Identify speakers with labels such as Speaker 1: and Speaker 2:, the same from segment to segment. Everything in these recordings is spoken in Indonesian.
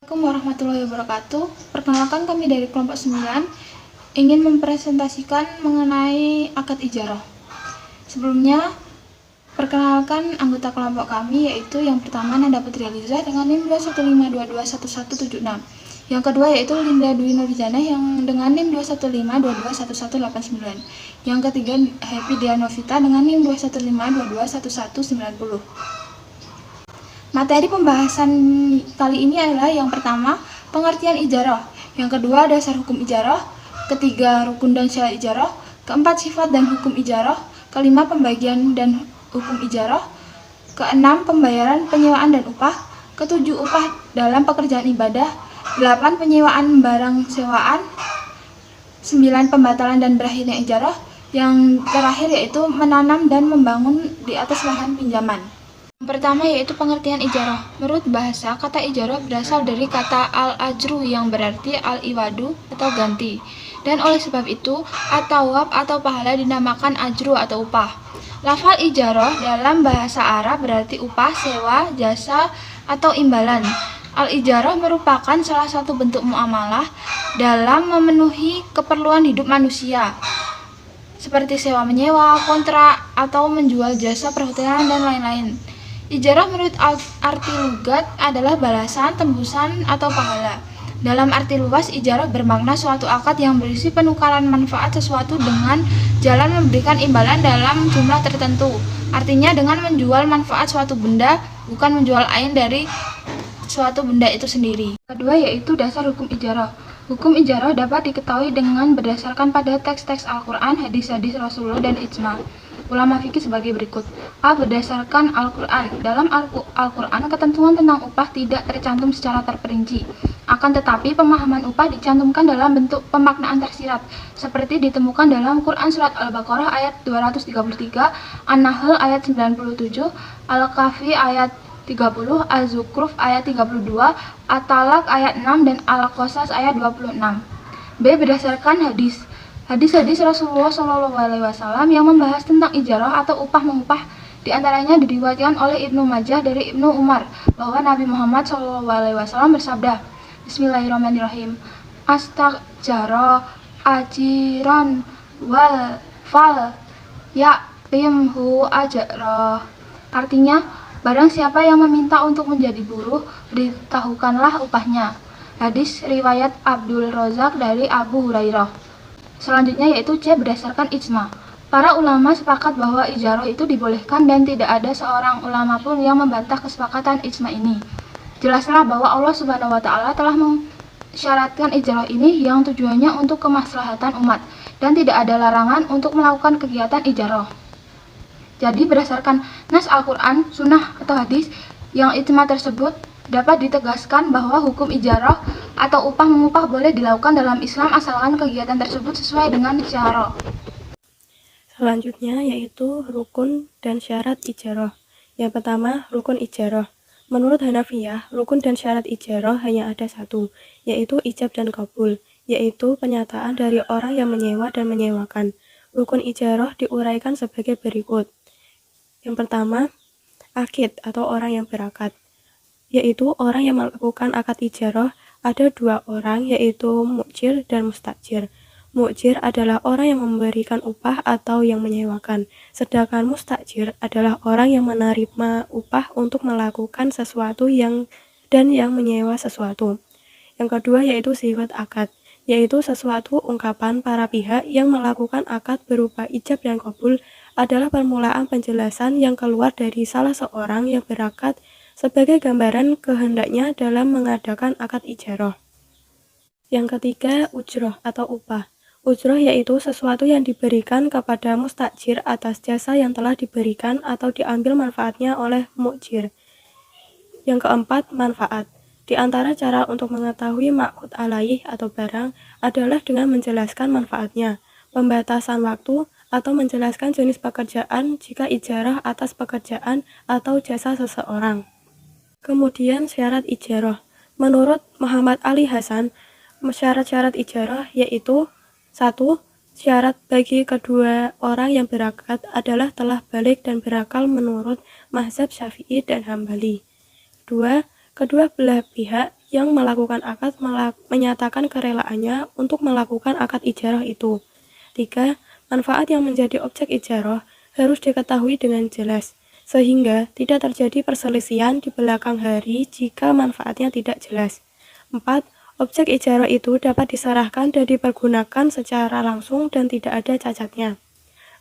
Speaker 1: Assalamualaikum warahmatullahi wabarakatuh. Perkenalkan, kami dari kelompok 9 ingin mempresentasikan mengenai akad ijarah. Sebelumnya, perkenalkan anggota kelompok kami, yaitu yang pertama Nanda Putri Aliza dengan NIM 215221176. Yang kedua yaitu Linda Dwi Nurjana yang dengan NIM 215221189. Yang ketiga Happy Dianovita dengan NIM 215221190. Materi pembahasan kali ini adalah yang pertama, pengertian ijarah. Yang kedua, dasar hukum ijarah. Ketiga, rukun dan syarat ijarah. Keempat, sifat dan hukum ijarah. Kelima, pembagian dan hukum ijarah. Keenam, pembayaran, penyewaan dan upah. Ketujuh, upah dalam pekerjaan ibadah. 8, penyewaan barang sewaan. 9, pembatalan dan berakhirnya ijarah. Yang terakhir yaitu menanam dan membangun di atas lahan pinjaman. Yang pertama yaitu pengertian ijarah. Menurut bahasa, kata ijarah berasal dari kata al-ajru yang berarti al-iwadu atau ganti. Dan oleh sebab itu, at-tawab atau pahala dinamakan ajru atau upah. Lafal ijarah dalam bahasa Arab berarti upah, sewa, jasa, atau imbalan. Al-ijarah merupakan salah satu bentuk muamalah dalam memenuhi keperluan hidup manusia, seperti sewa menyewa, kontrak, atau menjual jasa perhotelan dan lain-lain. Ijarah menurut arti lugat adalah balasan, tembusan, atau pahala. Dalam arti luas, ijarah bermakna suatu akad yang berisi penukaran manfaat sesuatu dengan jalan memberikan imbalan dalam jumlah tertentu. Artinya dengan menjual manfaat suatu benda, bukan menjual ain dari suatu benda itu sendiri. Kedua yaitu dasar hukum ijarah. Hukum ijarah dapat diketahui dengan berdasarkan pada teks-teks Al-Quran, hadis-hadis Rasulullah, dan ijma ulama fikih sebagai berikut. A. Berdasarkan Al-Quran. Dalam Al-Quran, ketentuan tentang upah tidak tercantum secara terperinci. Akan tetapi, pemahaman upah dicantumkan dalam bentuk pemaknaan tersirat, seperti ditemukan dalam Quran Surat Al-Baqarah ayat 233, An-Nahl ayat 97, Al-Kahfi ayat 30, Az-Zukhruf ayat 32, At-Talaq ayat 6, dan Al-Qasas ayat 26. B. Berdasarkan hadis. Hadis-hadis Rasulullah SAW yang membahas tentang ijarah atau upah mengupah, diantaranya diriwayatkan oleh Ibnu Majah dari Ibnu Umar bahwa Nabi Muhammad SAW bersabda, Bismillahirrahmanirrahim, Astajaro ajiran wal fal yaklimhu ajroh. Artinya, barang siapa yang meminta untuk menjadi buruh, beritahukanlah upahnya. Hadis riwayat Abdul Razak dari Abu Hurairah. Selanjutnya yaitu C. Berdasarkan ijma. Para ulama sepakat bahwa ijarah itu dibolehkan dan tidak ada seorang ulama pun yang membantah kesepakatan ijma ini. Jelaslah bahwa Allah Subhanahu wa Ta'ala telah mensyaratkan ijarah ini yang tujuannya untuk kemaslahatan umat dan tidak ada larangan untuk melakukan kegiatan ijarah. Jadi berdasarkan nas Al-Quran, sunnah, atau hadis yang ijma tersebut, dapat ditegaskan bahwa hukum ijarah atau upah mengupah boleh dilakukan dalam Islam asalkan kegiatan tersebut sesuai dengan syara.
Speaker 2: Selanjutnya yaitu rukun dan syarat ijarah. Yang pertama, rukun ijarah. Menurut Hanafiyah, rukun dan syarat ijarah hanya ada satu, yaitu ijab dan qabul, yaitu penyataan dari orang yang menyewa dan menyewakan. Rukun ijarah diuraikan sebagai berikut. Yang pertama, akid atau orang yang berakad, yaitu orang yang melakukan akad ijarah. Ada dua orang, yaitu mu'jir dan mustajir. Mu'jir adalah orang yang memberikan upah atau yang menyewakan, sedangkan mustajir adalah orang yang menerima upah untuk melakukan sesuatu dan yang menyewa sesuatu. Yang kedua yaitu sifat akad, yaitu sesuatu ungkapan para pihak yang melakukan akad berupa ijab dan qabul adalah permulaan penjelasan yang keluar dari salah seorang yang berakad sebagai gambaran kehendaknya dalam mengadakan akad ijarah. Yang ketiga, ujroh atau upah. Ujroh yaitu sesuatu yang diberikan kepada mustajir atas jasa yang telah diberikan atau diambil manfaatnya oleh mu'jir. Yang keempat, manfaat. Di antara cara untuk mengetahui ma'qud alaih atau barang adalah dengan menjelaskan manfaatnya, pembatasan waktu, atau menjelaskan jenis pekerjaan jika ijarah atas pekerjaan atau jasa seseorang. Kemudian syarat ijarah. Menurut Muhammad Ali Hasan, syarat-syarat ijarah yaitu 1. Syarat bagi kedua orang yang berakad adalah telah balik dan berakal menurut mazhab Syafi'i dan Hambali. 2. Kedua belah pihak yang melakukan akad menyatakan kerelaannya untuk melakukan akad ijarah itu. 3. Manfaat yang menjadi objek ijarah harus diketahui dengan jelas, sehingga tidak terjadi perselisihan di belakang hari jika manfaatnya tidak jelas. 4. Objek ijarah itu dapat diserahkan dan dipergunakan secara langsung dan tidak ada cacatnya.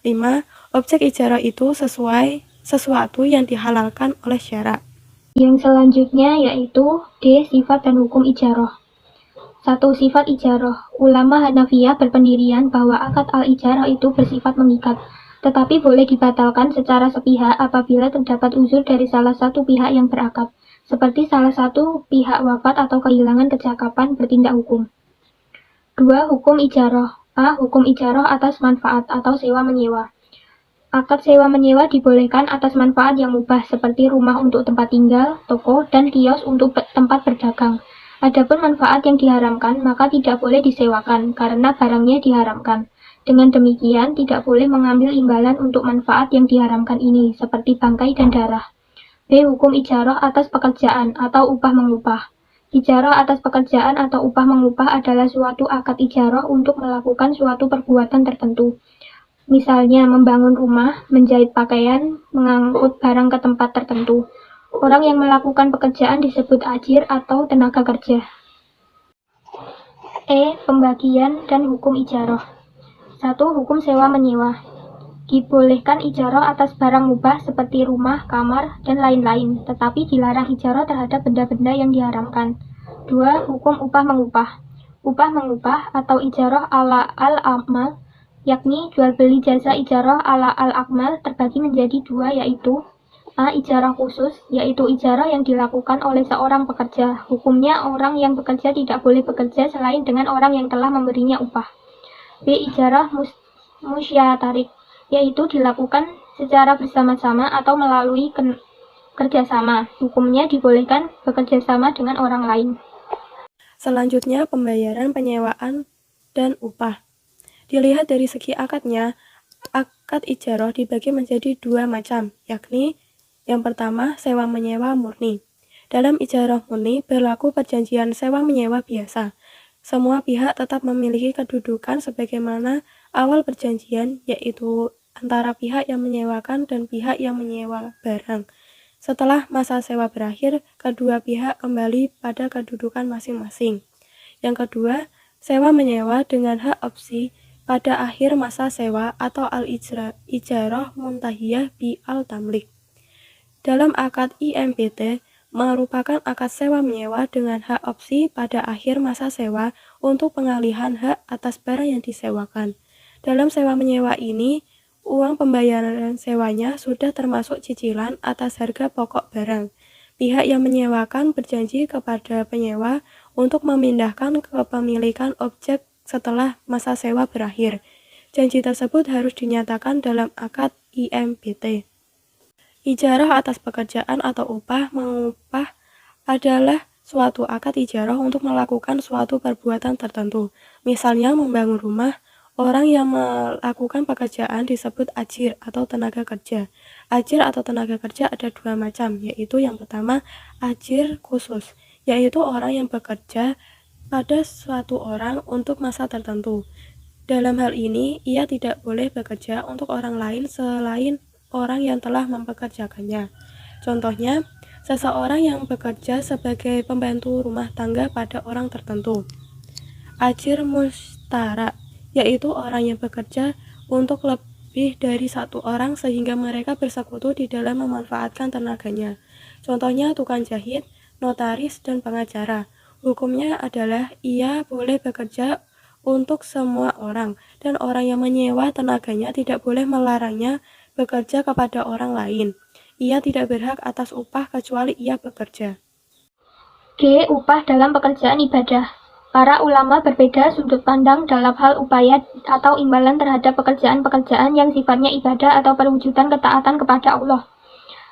Speaker 2: 5. Objek ijarah itu sesuatu yang dihalalkan oleh syara.
Speaker 3: Yang selanjutnya yaitu D. Sifat dan hukum ijarah. 1. Sifat ijarah. Ulama Hanafiyah berpendirian bahwa akad al-ijarah itu bersifat mengikat, tetapi boleh dibatalkan secara sepihak apabila terdapat uzur dari salah satu pihak yang berakad, seperti salah satu pihak wafat atau kehilangan kecakapan bertindak hukum. 2. Hukum ijarah. A. Hukum ijarah atas manfaat atau sewa-menyewa. Akad sewa-menyewa dibolehkan atas manfaat yang mubah seperti rumah untuk tempat tinggal, toko, dan kios untuk tempat berdagang. Adapun manfaat yang diharamkan maka tidak boleh disewakan karena barangnya diharamkan. Dengan demikian tidak boleh mengambil imbalan untuk manfaat yang diharamkan ini seperti bangkai dan darah. B. Hukum ijarah atas pekerjaan atau upah mengupah. Ijarah atas pekerjaan atau upah mengupah adalah suatu akad ijarah untuk melakukan suatu perbuatan tertentu. Misalnya membangun rumah, menjahit pakaian, mengangkut barang ke tempat tertentu. Orang yang melakukan pekerjaan disebut ajir atau tenaga kerja. E. Pembagian dan hukum ijarah. 1. Hukum sewa-menyewa. Dibolehkan ijarah atas barang mubah seperti rumah, kamar, dan lain-lain, tetapi dilarang ijarah terhadap benda-benda yang diharamkan. 2. Hukum upah mengupah. Upah mengupah atau ijarah ala al-amal, yakni jual beli jasa ijarah ala al-akmal terbagi menjadi dua, yaitu A. Ijarah khusus, yaitu ijarah yang dilakukan oleh seorang pekerja. Hukumnya orang yang bekerja tidak boleh bekerja selain dengan orang yang telah memberinya upah. B. Ijarah musyatarik, yaitu dilakukan secara bersama-sama atau melalui kerjasama. Hukumnya dibolehkan bekerjasama dengan orang lain.
Speaker 2: Selanjutnya, pembayaran penyewaan dan upah. Dilihat dari segi akadnya, akad ijarah dibagi menjadi dua macam, yakni yang pertama, sewa-menyewa murni. Dalam ijarah murni berlaku perjanjian sewa-menyewa biasa. Semua pihak tetap memiliki kedudukan sebagaimana awal perjanjian, yaitu antara pihak yang menyewakan dan pihak yang menyewa barang. Setelah masa sewa berakhir, kedua pihak kembali pada kedudukan masing-masing. Yang kedua, sewa-menyewa dengan hak opsi pada akhir masa sewa atau al-ijarah muntahiyah bi al-tamlik. Dalam akad IMPT merupakan akad sewa-menyewa dengan hak opsi pada akhir masa sewa untuk pengalihan hak atas barang yang disewakan. Dalam sewa-menyewa ini, uang pembayaran sewanya sudah termasuk cicilan atas harga pokok barang. Pihak yang menyewakan berjanji kepada penyewa untuk memindahkan kepemilikan objek setelah masa sewa berakhir. Janji tersebut harus dinyatakan dalam akad IMPT. Ijarah atas pekerjaan atau upah mengupah adalah suatu akad ijarah untuk melakukan suatu perbuatan tertentu. Misalnya membangun rumah, orang yang melakukan pekerjaan disebut ajir atau tenaga kerja. Ajir atau tenaga kerja ada dua macam, yaitu yang pertama ajir khusus, yaitu orang yang bekerja pada suatu orang untuk masa tertentu. Dalam hal ini, ia tidak boleh bekerja untuk orang lain selain orang yang telah mempekerjakannya. Contohnya, seseorang yang bekerja sebagai pembantu rumah tangga pada orang tertentu. Ajir mustara, yaitu orang yang bekerja untuk lebih dari satu orang sehingga mereka bersekutu di dalam memanfaatkan tenaganya. Contohnya tukang jahit, notaris, dan pengacara. Hukumnya adalah ia boleh bekerja untuk semua orang, dan orang yang menyewa tenaganya tidak boleh melarangnya bekerja kepada orang lain. Ia tidak berhak atas upah kecuali ia bekerja.
Speaker 3: G. Upah dalam pekerjaan ibadah. Para ulama berbeda sudut pandang dalam hal upaya atau imbalan terhadap pekerjaan-pekerjaan yang sifatnya ibadah atau perwujudan ketaatan kepada Allah.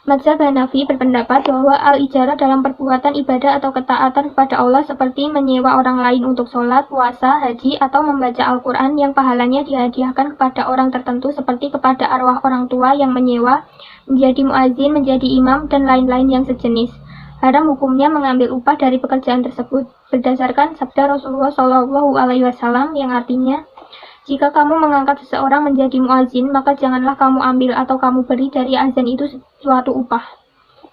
Speaker 3: Mazhab Hanafi berpendapat bahwa al-ijarah dalam perbuatan ibadah atau ketaatan kepada Allah seperti menyewa orang lain untuk sholat, puasa, haji, atau membaca Al-Quran yang pahalanya dihadiahkan kepada orang tertentu seperti kepada arwah orang tua yang menyewa, menjadi muazin, menjadi imam, dan lain-lain yang sejenis. Haram hukumnya mengambil upah dari pekerjaan tersebut berdasarkan sabda Rasulullah Shallallahu Alaihi Wasallam yang artinya, jika kamu mengangkat seseorang menjadi muazin, maka janganlah kamu ambil atau kamu beri dari azan itu suatu upah.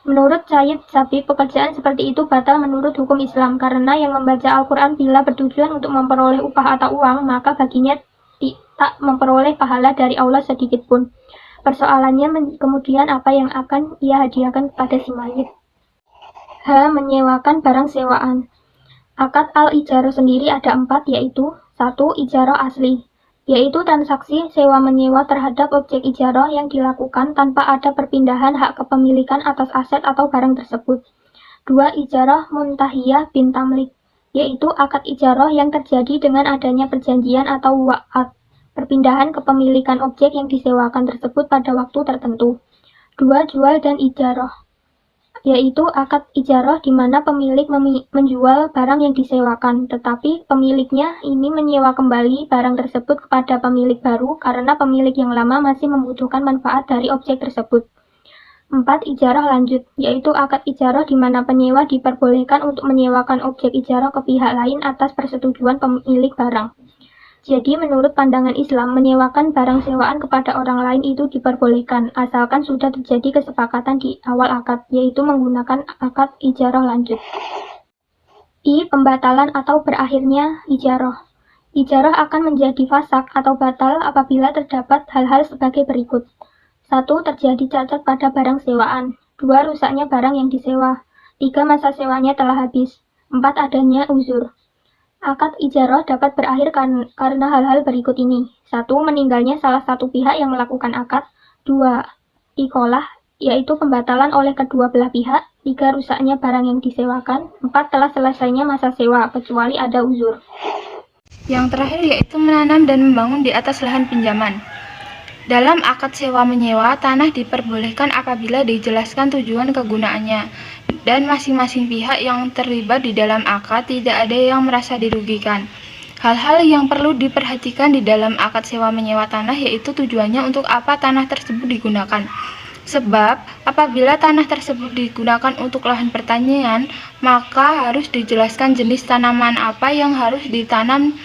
Speaker 3: Menurut Sayyid Sabib, pekerjaan seperti itu batal menurut hukum Islam karena yang membaca Al-Quran bila bertujuan untuk memperoleh upah atau uang, maka baginya tak memperoleh pahala dari Allah sedikit pun. Persoalannya kemudian apa yang akan ia hadiahkan kepada si mayit. Menyewakan barang sewaan. Akad al-ijarah sendiri ada 4, yaitu 1. Ijarah asli, yaitu transaksi sewa-menyewa terhadap objek ijarah yang dilakukan tanpa ada perpindahan hak kepemilikan atas aset atau barang tersebut. 2. Ijarah muntahiyah bin tamlik, yaitu akad ijarah yang terjadi dengan adanya perjanjian atau wa'ad, perpindahan kepemilikan objek yang disewakan tersebut pada waktu tertentu. 2. Jual dan ijarah, yaitu akad ijarah di mana pemilik menjual barang yang disewakan, tetapi pemiliknya ini menyewa kembali barang tersebut kepada pemilik baru karena pemilik yang lama masih membutuhkan manfaat dari objek tersebut. 4. Ijarah lanjut, yaitu akad ijarah di mana penyewa diperbolehkan untuk menyewakan objek ijarah ke pihak lain atas persetujuan pemilik barang. Jadi menurut pandangan Islam, menyewakan barang sewaan kepada orang lain itu diperbolehkan, asalkan sudah terjadi kesepakatan di awal akad, yaitu menggunakan akad ijarah lanjut. Pembatalan atau berakhirnya ijarah. Ijarah akan menjadi fasak atau batal apabila terdapat hal-hal sebagai berikut. 1. Terjadi cacat pada barang sewaan. 2. Rusaknya barang yang disewa. 3. Masa sewanya telah habis. 4. Adanya uzur. Akad ijarah dapat berakhir karena hal-hal berikut ini. 1. Meninggalnya salah satu pihak yang melakukan akad. 2. Ikolah, yaitu pembatalan oleh kedua belah pihak. 3. Rusaknya barang yang disewakan. 4. Telah selesainya masa sewa, kecuali ada uzur.
Speaker 1: Yang terakhir yaitu menanam dan membangun di atas lahan pinjaman. Dalam akad sewa-menyewa, tanah diperbolehkan apabila dijelaskan tujuan kegunaannya, dan masing-masing pihak yang terlibat di dalam akad tidak ada yang merasa dirugikan. Hal-hal yang perlu diperhatikan di dalam akad sewa-menyewa tanah yaitu tujuannya untuk apa tanah tersebut digunakan. Sebab, apabila tanah tersebut digunakan untuk lahan pertanian, maka harus dijelaskan jenis tanaman apa yang harus ditanam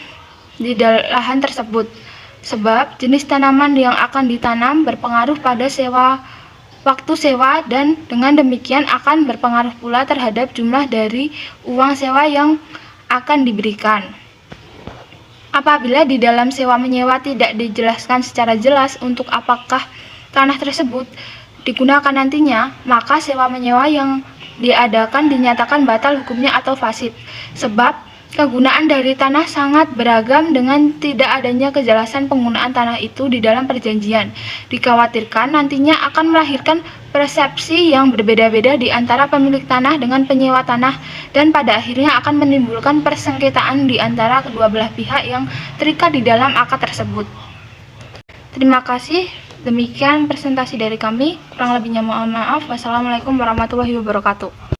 Speaker 1: di lahan tersebut. Sebab jenis tanaman yang akan ditanam berpengaruh pada waktu sewa dan dengan demikian akan berpengaruh pula terhadap jumlah dari uang sewa yang akan diberikan. Apabila di dalam sewa-menyewa tidak dijelaskan secara jelas untuk apakah tanah tersebut digunakan nantinya, maka sewa-menyewa yang diadakan dinyatakan batal hukumnya atau fasid. Sebab kegunaan dari tanah sangat beragam dengan tidak adanya kejelasan penggunaan tanah itu di dalam perjanjian. Dikhawatirkan nantinya akan melahirkan persepsi yang berbeda-beda di antara pemilik tanah dengan penyewa tanah dan pada akhirnya akan menimbulkan persengketaan di antara kedua belah pihak yang terikat di dalam akad tersebut. Terima kasih. Demikian presentasi dari kami. Kurang lebihnya mohon maaf. Wassalamualaikum warahmatullahi wabarakatuh.